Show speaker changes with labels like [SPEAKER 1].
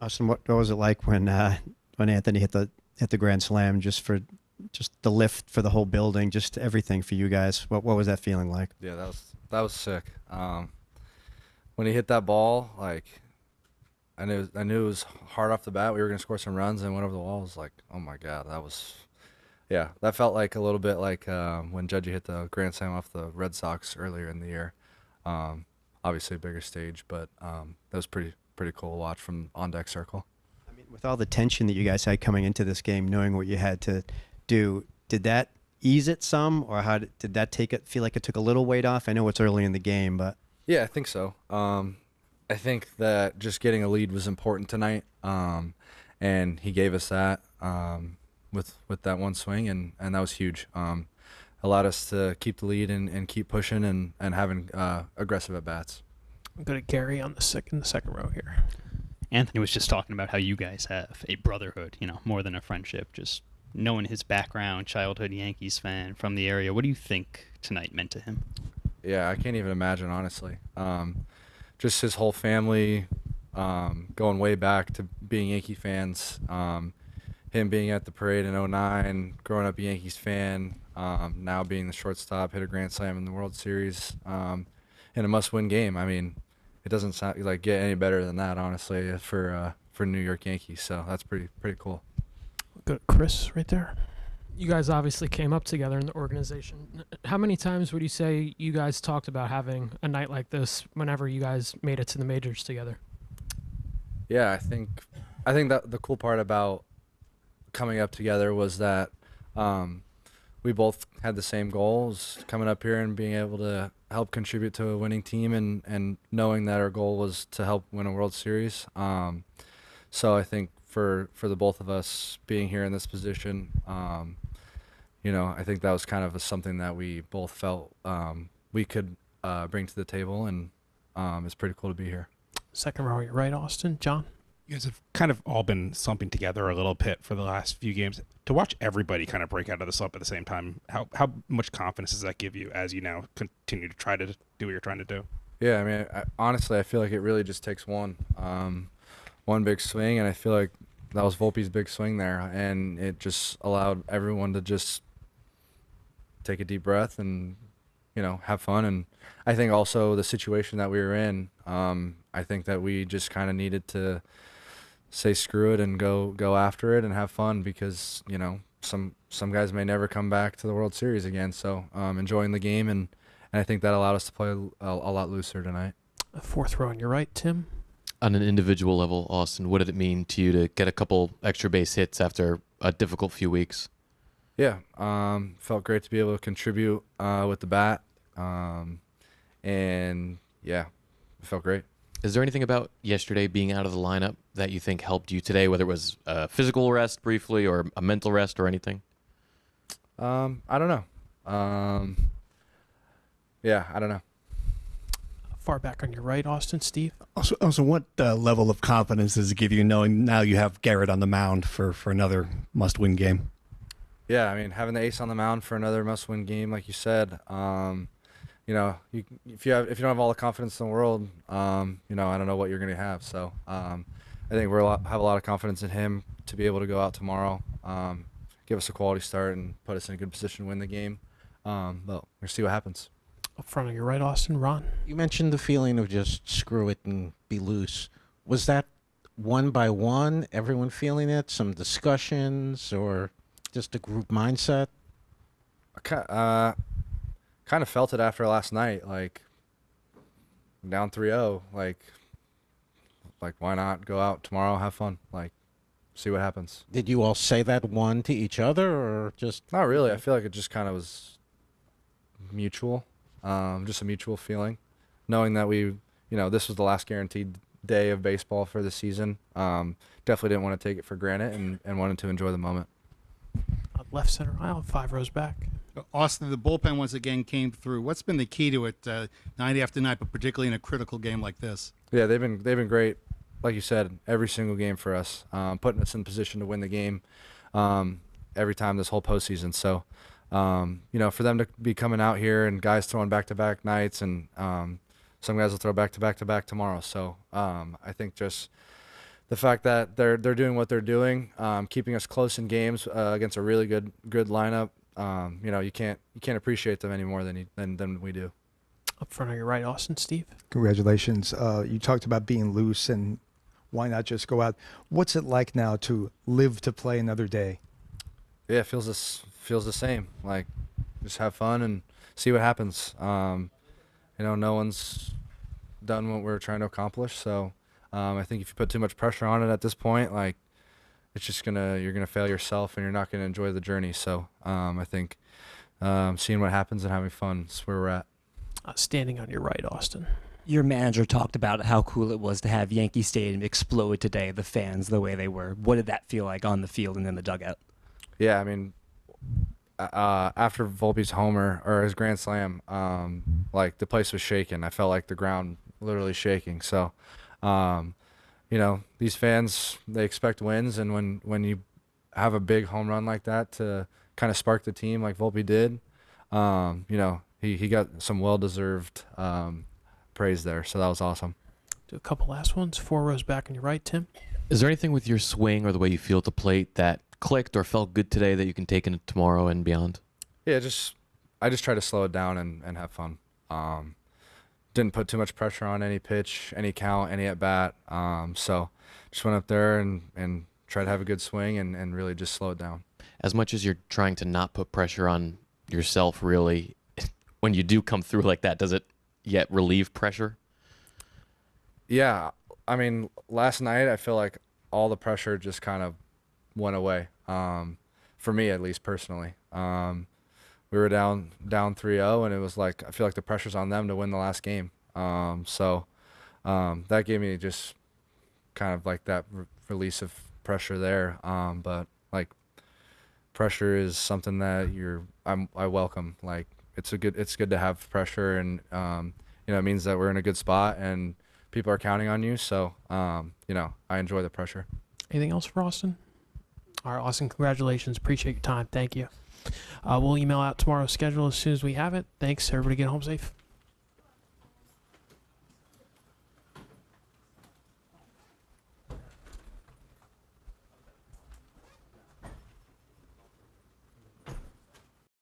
[SPEAKER 1] Austin, what was it like when Anthony hit the grand slam, just the lift for the whole building, just everything for you guys? What was that feeling like?
[SPEAKER 2] Yeah, that was sick. When he hit that ball, like I knew it was hard off the bat. We were gonna score some runs and went over the wall. I was like, oh my god, yeah, that felt like a little bit like when Judgy hit the grand slam off the Red Sox earlier in the year. Um, Obviously a bigger stage, but that was pretty cool to watch from on deck circle.
[SPEAKER 1] I mean, with all the tension that you guys had coming into this game, knowing what you had to do, did that ease it some, or did that take it? Feel like it took a little weight off? I know it's early in the game, but
[SPEAKER 2] Yeah, I think so. I think that just getting a lead was important tonight, and he gave us that with that one swing, and that was huge. Allowed us to keep the lead and keep pushing and having aggressive at bats.
[SPEAKER 3] I'm going to Gary on in the second row here.
[SPEAKER 4] Anthony was just talking about how you guys have a brotherhood, more than a friendship. Just knowing his background, childhood Yankees fan from the area. What do you think tonight meant to him?
[SPEAKER 2] Yeah, I can't even imagine, honestly. Just his whole family, going way back to being Yankee fans. Him being at the parade in '09, growing up a Yankees fan, now being the shortstop, hit a grand slam in the World Series, in a must-win game. I mean, it doesn't sound like get any better than that, honestly, for New York Yankees. So that's pretty cool.
[SPEAKER 3] Go to Chris right there.
[SPEAKER 5] You guys obviously came up together in the organization. How many times would you say you guys talked about having a night like this whenever you guys made it to the majors together?
[SPEAKER 2] Yeah, I think that the cool part about coming up together was that we both had the same goals, coming up here and being able to help contribute to a winning team, and knowing that our goal was to help win a World Series. So I think for the both of us being here in this position, I think that was kind of something that we both felt we could bring to the table, and it's pretty cool to be here.
[SPEAKER 3] Second row, you're right, Austin. John?
[SPEAKER 6] You guys have kind of all been slumping together a little bit for the last few games. To watch everybody kind of break out of the slump at the same time, how much confidence does that give you as you now continue to try to do what you're trying to do?
[SPEAKER 2] Yeah, I mean, honestly, I feel like it really just takes one big swing, and I feel like that was Volpe's big swing there, and it just allowed everyone to just take a deep breath and have fun. And I think also the situation that we were in, I think that we just kind of needed to say screw it and go after it and have fun, because some guys may never come back to the World Series again. So enjoying the game, and I think that allowed us to play a lot looser tonight.
[SPEAKER 3] Fourth row on your right, Tim?
[SPEAKER 7] On an individual level, Austin, what did it mean to you to get a couple extra base hits after a difficult few weeks?
[SPEAKER 2] Yeah, felt great to be able to contribute with the bat, and yeah, it felt great.
[SPEAKER 7] Is there anything about yesterday being out of the lineup that you think helped you today, whether it was a physical rest briefly or a mental rest or anything?
[SPEAKER 2] I don't know. Yeah, I don't know.
[SPEAKER 3] Far back on your right, Austin. Steve?
[SPEAKER 8] Also, what level of confidence does it give you knowing now you have Garrett on the mound for another must-win game?
[SPEAKER 2] Yeah, I mean, having the ace on the mound for another must-win game, like you said, if you don't have all the confidence in the world, I don't know what you're going to have. So I think have a lot of confidence in him to be able to go out tomorrow, give us a quality start, and put us in a good position to win the game. But we'll see what happens.
[SPEAKER 3] Up front on your right, Austin. Ron?
[SPEAKER 9] You mentioned the feeling of just screw it and be loose. Was that one by one, everyone feeling it, some discussions, or just a group mindset?
[SPEAKER 2] I kind of felt it after last night, like down 3-0, like why not go out tomorrow, have fun, see what happens.
[SPEAKER 9] Did you all say that one to each other, or just?
[SPEAKER 2] Not really. I feel like it just kind of was mutual, just a mutual feeling, knowing that this was the last guaranteed day of baseball for the season. Definitely didn't want to take it for granted, and wanted to enjoy the moment.
[SPEAKER 3] Left center aisle, 5 rows back.
[SPEAKER 10] Austin, the bullpen once again came through. What's been the key to it, night after night, but particularly in a critical game like this?
[SPEAKER 2] Yeah, they've been great. Like you said, every single game for us, putting us in position to win the game every time this whole postseason. So, for them to be coming out here and guys throwing back-to-back nights, and some guys will throw back-to-back-to-back tomorrow. So I think just the fact that they're doing what they're doing, keeping us close in games against a really good lineup. You can't appreciate them any more than we do.
[SPEAKER 3] Up front on your right, Austin, Steve.
[SPEAKER 11] Congratulations. You talked about being loose and why not just go out. What's it like now to live to play another day?
[SPEAKER 2] Yeah, it feels the same. Like, just have fun and see what happens. No one's done what we're trying to accomplish, so I think if you put too much pressure on it at this point, like, it's just you're gonna fail yourself and you're not gonna enjoy the journey. So I think seeing what happens and having fun is where we're at.
[SPEAKER 3] Standing on your right, Austin.
[SPEAKER 12] Your manager talked about how cool it was to have Yankee Stadium explode today, the fans the way they were. What did that feel like on the field and in the dugout?
[SPEAKER 2] Yeah, I mean, after Volpe's homer or his grand slam, like, the place was shaking. I felt like the ground literally shaking. So, these fans, they expect wins, and when you have a big home run like that to kind of spark the team like Volpe did, he got some well-deserved praise there. So that was awesome.
[SPEAKER 3] Do a couple last ones. 4 rows back on your right, Tim.
[SPEAKER 7] Is there anything with your swing or the way you feel at the plate that clicked or felt good today that you can take into tomorrow and beyond?
[SPEAKER 2] Yeah, I just try to slow it down and have fun. Didn't put too much pressure on any pitch, any count, any at bat. So just went up there and tried to have a good swing and really just slow it down.
[SPEAKER 7] As much as you're trying to not put pressure on yourself, really, when you do come through like that, does it yet relieve pressure?
[SPEAKER 2] Yeah, I mean, last night I feel like all the pressure just kind of went away, for me at least personally. We were down 3-0, and it was like, I feel like the pressure's on them to win the last game. So that gave me just kind of like that release of pressure there. But like, pressure is something that I welcome. Like, it's good to have pressure, and it means that we're in a good spot and people are counting on you. So I enjoy the pressure.
[SPEAKER 3] Anything else for Austin? All right, Austin, congratulations. Appreciate your time. Thank you. We'll email out tomorrow's schedule as soon as we have it. Thanks. Everybody get home safe.